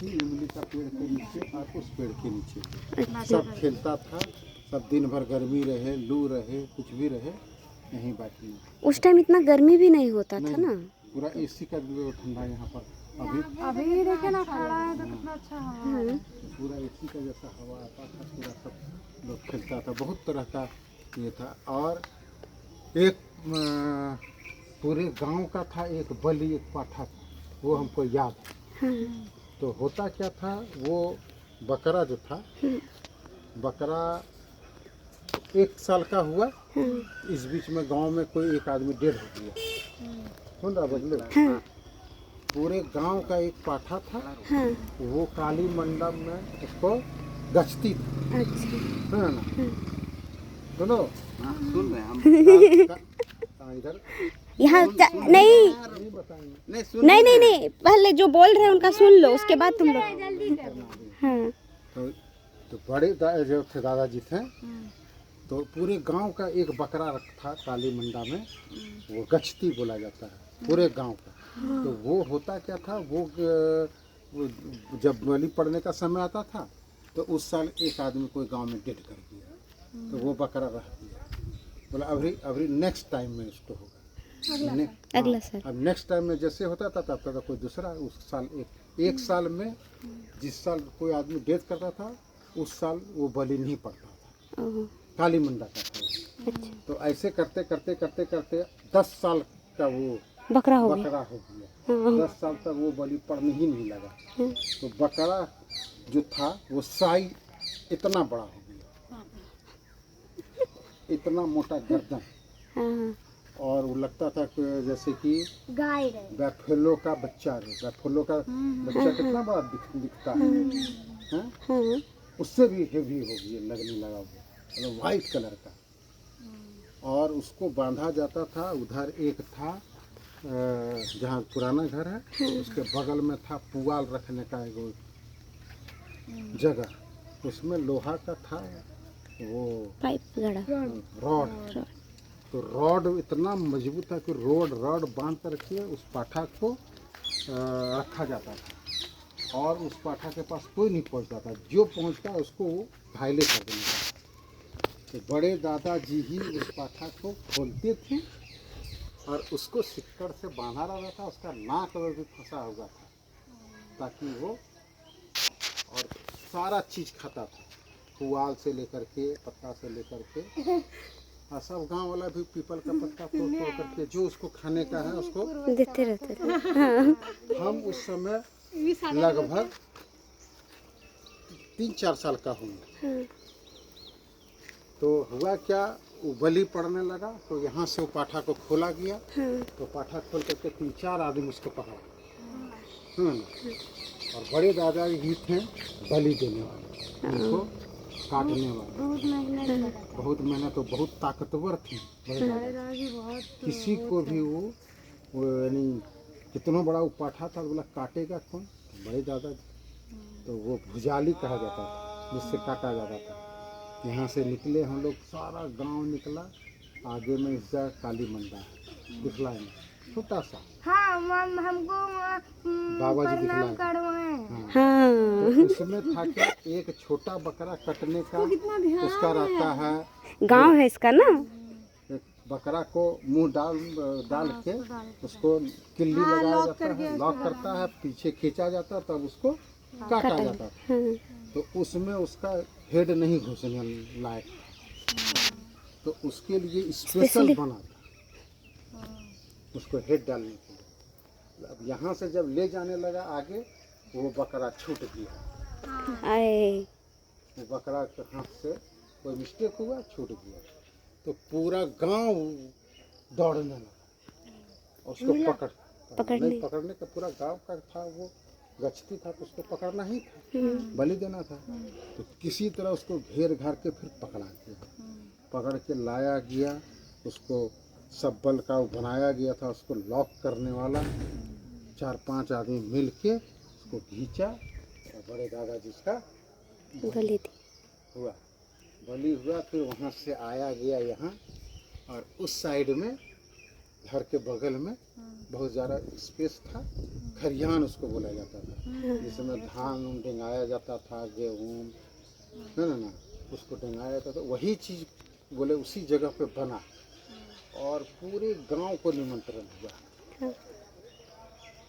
थी इमली का पेड़ के नीचे और उस पेड़ के नीचे सब खेलता था। सब दिन भर गर्मी रहे, लू रहे, कुछ भी रहे, यहीं बैठे। उस टाइम इतना गर्मी भी नहीं होता था ना। पूरा एसी का भी ठंडा यहाँ पर। अभी देखे ना खड़ा है तो कितना अच्छा हवा है। पूरा एसी का जैसा हवा आता था, पूरा सब लोग खेलता था। बहुत तरह का ये था। और एक पूरे गांव का था एक बलि, एक पाठा था, वो हमको याद है। तो होता क्या था, वो बकरा जो था, बकरा 1 साल का हुआ। इस बीच में गांव में कोई एक आदमी डेड हो गया। सुन रहा बदले, पूरे गांव का एक पाठा था। वो काली मंडप में उसको गचती थी। अच्छा। ना सुनो, सुन रहे हम इधर यहाँ नहीं नहीं नहीं नहीं, पहले जो बोल रहे हैं उनका सुन लो, उसके बाद तुम लोग। हाँ। तो बड़े जो थे दादाजी थे, तो पूरे गांव का एक बकरा था काली मंडा में, वो गचती बोला जाता है पूरे गांव का। तो वो होता क्या था, वो जब बलि पड़ने का समय आता था तो उस साल एक आदमी कोई गांव में डेड कर दिया, तो वो बकरा रह गया। बोला अभी नेक्स्ट टाइम में उसको होगा, अगला साल। अब नेक्स्ट टाइम में जैसे होता था तब तक कोई दूसरा उस साल एक साल में जिस साल कोई आदमी डेथ करता था उस साल वो बलि नहीं पड़ता था, काली मंडा का था। तो ऐसे करते करते करते करते 10 साल का वो बकरा हो गया। 10 साल तक वो बलि पड़ने ही नहीं लगा। तो बकरा जो था वो साई इतना बड़ा हो गया, इतना मोटा गर्दन, और वो लगता था कि जैसे कि गाय बैफेलो का बच्चा है। बैफेलो का बच्चा कितना बड़ा दिखता है, उससे भी हेवी हो गया, लगने लगा वो, मतलब वाइट कलर का। और उसको बांधा जाता था। उधर एक था जहाँ पुराना घर है, उसके बगल में था पुआल रखने का एक जगह, उसमें लोहा का था वो पाइप गड़ा, रॉड। तो रॉड इतना मजबूत था कि रॉड बांध करके उस पाठा को रखा जाता था, और उस पाठा के पास कोई नहीं पहुंचता था। जो पहुंचता उसको घायले कर देना था। तो बड़े दादाजी ही उस पाठा को खोलते थे और उसको सिक्कड़ से बांधा रहता था। उसका नाक में भी फंसा हुआ था ताकि वो, और सारा चीज़ खाता था, पुआल से लेकर के, पत्ता से लेकर के, और सब गांव वाला भी पीपल का पत्ता तोड़ करके जो उसको खाने का है उसको देते रहते थे। हम उस समय लगभग 3-4 साल का हूँ। तो हुआ क्या, वो बलि पड़ने लगा, तो यहाँ से वो पाठा को खोला गया। तो पाठा खोल करके 3-4 आदमी उसको पकड़ा। और बड़े दादा ही थे बलि देने वाले, उनको काटने वाले। बहुत मेहनत, तो बहुत ताकतवर थी बड़े दादाजी। किसी को भी वो यानी कितना बड़ा वो पाठा था, बोला काटेगा कौन, तो बड़े दादाजी। तो वो भुजाली कहा जाता था जिससे काटा जाता था। यहाँ से निकले हम लोग, सारा गांव निकला, आगे में इसका काली मंडा है दिखलाए में, छोटा सा। हाँ, हमको बाबा जी प्रणाम दिखलाए। करवाएं। हाँ। तो उसमें था कि एक छोटा बकरा कटने का उसका रहता है, गांव है इसका ना। एक बकरा को मुंह डाल के उसको किल्ली लगाया जाता है, लॉक करता है, पीछे खींचा जाता है, तब उसको काटा जाता है। तो उसमें उसका हेड नहीं घुसने लायक, तो उसके लिए स्पेशल बना था उसको हेड डालने के लिए। अब यहाँ से जब ले जाने लगा आगे, वो बकरा छूट गया। वो बकरा के हाथ से कोई मिस्टेक हुआ, छूट गया। तो पूरा गांव दौड़ने लगा उसको पकड़ने का। पूरा गांव का था, वो गचती था, तो उसको पकड़ना ही था, बलि देना था। तो किसी तरह उसको घेर घार के फिर पकड़ा गया, पकड़ के लाया गया। उसको सब्बल का बनाया गया था, उसको लॉक करने वाला 4-5 आदमी मिल के उसको खींचा, और बड़े दादाजी का बलि हुआ। फिर वहाँ से आया गया यहाँ, और उस साइड में घर के बगल में बहुत ज़्यादा स्पेस था, खरियान उसको बोला जाता था, जिसमें धान डेंगाया जाता था, गेहूँ ना उसको डेंगाया जाता था। वही चीज़ बोले उसी जगह पे बना और पूरे गांव को निमंत्रण हुआ।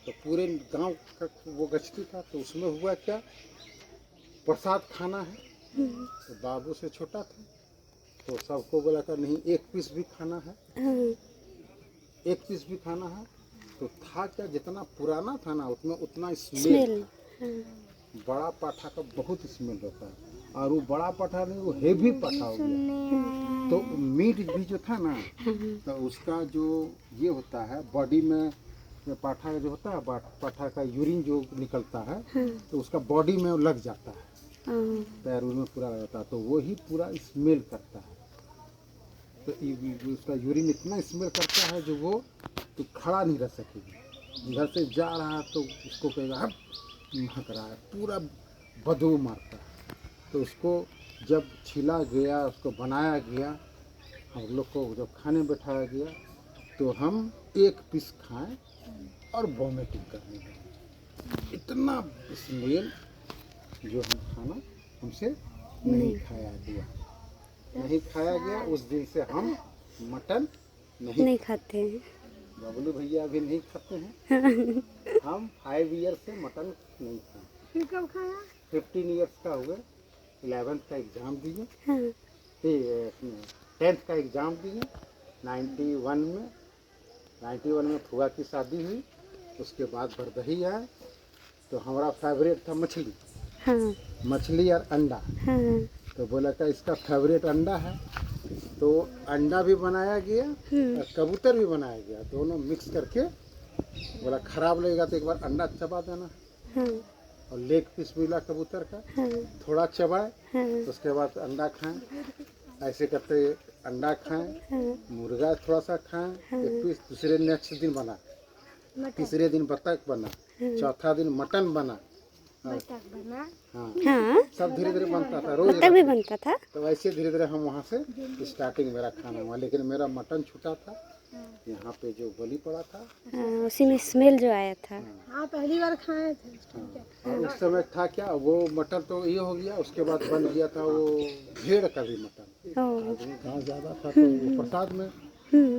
तो पूरे गांव का वो गश्ती था, तो उसमें हुआ क्या, प्रसाद खाना है। तो बाबू से छोटा था तो सबको बोला था नहीं एक पीस भी खाना है, एक पीस भी खाना है। तो था क्या, जितना पुराना था ना उसमें उतना स्मेल, बड़ा पाठा का बहुत स्मेल होता है। और वो बड़ा पाठा नहीं, वो हेवी पाठा हो गया। तो मीट भी जो था ना, तो उसका जो ये होता है बॉडी में, पाठा जो होता है, पाठा का यूरिन जो निकलता है तो उसका बॉडी में लग जाता है, पैर में पूरा लग जाता है, तो वो ही पूरा स्मेल करता है। तो उसका यूरिन इतना स्मेल करता है जो वो तो खड़ा नहीं रह सकेगी। घर से जा रहा है तो उसको कहेगा अब महक रहा है, पूरा बदबू मारता है। तो उसको जब छिला गया, उसको बनाया गया, हम लोग को जब खाने बैठाया गया तो हम एक पीस खाएं और वॉमिटिंग करने लगे। इतना स्मेल जो हम खाना हमसे नहीं खाया गया, नहीं खाया गया। उस दिन से हम मटन नहीं खाते हैं। बबलू भैया अभी नहीं खाते हैं। हम 5 ईयर से मटन नहीं खाते। फिर कब खाया? 15 ईयर्स का हुए, 11th का एग्ज़ाम दिए, हाँ। 10th का एग्ज़ाम दिए। 91 में फुआ की शादी हुई, उसके बाद बरदही आए। तो हमारा फेवरेट था मछली, हाँ। मछली और अंडा। हाँ। तो बोला था इसका फेवरेट अंडा है, तो अंडा भी बनाया गया और कबूतर भी बनाया गया, दोनों मिक्स करके। बोला खराब लगेगा तो एक बार अंडा चबा देना, हाँ। और लेग पीस मिला कबूतर का, हाँ। थोड़ा चबाए, हाँ। तो उसके बाद अंडा खाएं। ऐसे करते अंडा खाएं, हाँ। मुर्गा थोड़ा सा खाएं, एक पीस। दूसरे नेक्स्ट दिन बना, तीसरे दिन बतख बना, चौथा दिन मटन बना। हाँ, हाँ। सब धीरे धीरे बनता था, रोज तक भी बनता था। तो ऐसे धीरे धीरे हम वहाँ से स्टार्टिंग मेरा खाना हुआ। लेकिन मेरा मटन छूटा था, यहाँ पे जो बलि पड़ा था, हाँ, उसी में स्मेल जो आया था। हाँ पहली बार खाए थे। हाँ। और उस समय था क्या, वो मटन तो ये हो गया, उसके बाद बन गया था वो भेड़ का भी मटन। ओह। घास ज़्यादा था तो वो प्रसाद में,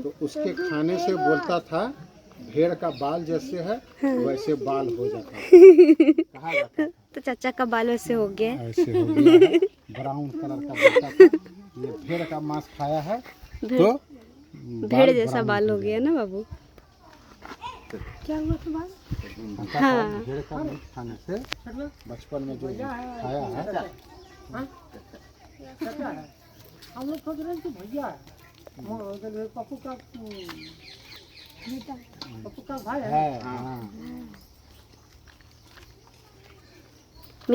तो उसके खाने से बोलता था भेड़ का बाल जैसे है वैसे बाल हो जाता है, कहा जाता है। तो चाचा का बाल वैसे हो गया है। ऐसे हो गया है, ब्राउन कलर का बोलता था। ये भेड़ का मांस खाया है तो भेड़ जैसा बाल हो गया ना बाबू। क्या हुआ था बाल? हाँ। भेड़ का मीट खाने से बचपन में जो खाया है। हम लोग सोच रहे हैं कि भैया पप्पू का भाई है। हाँ।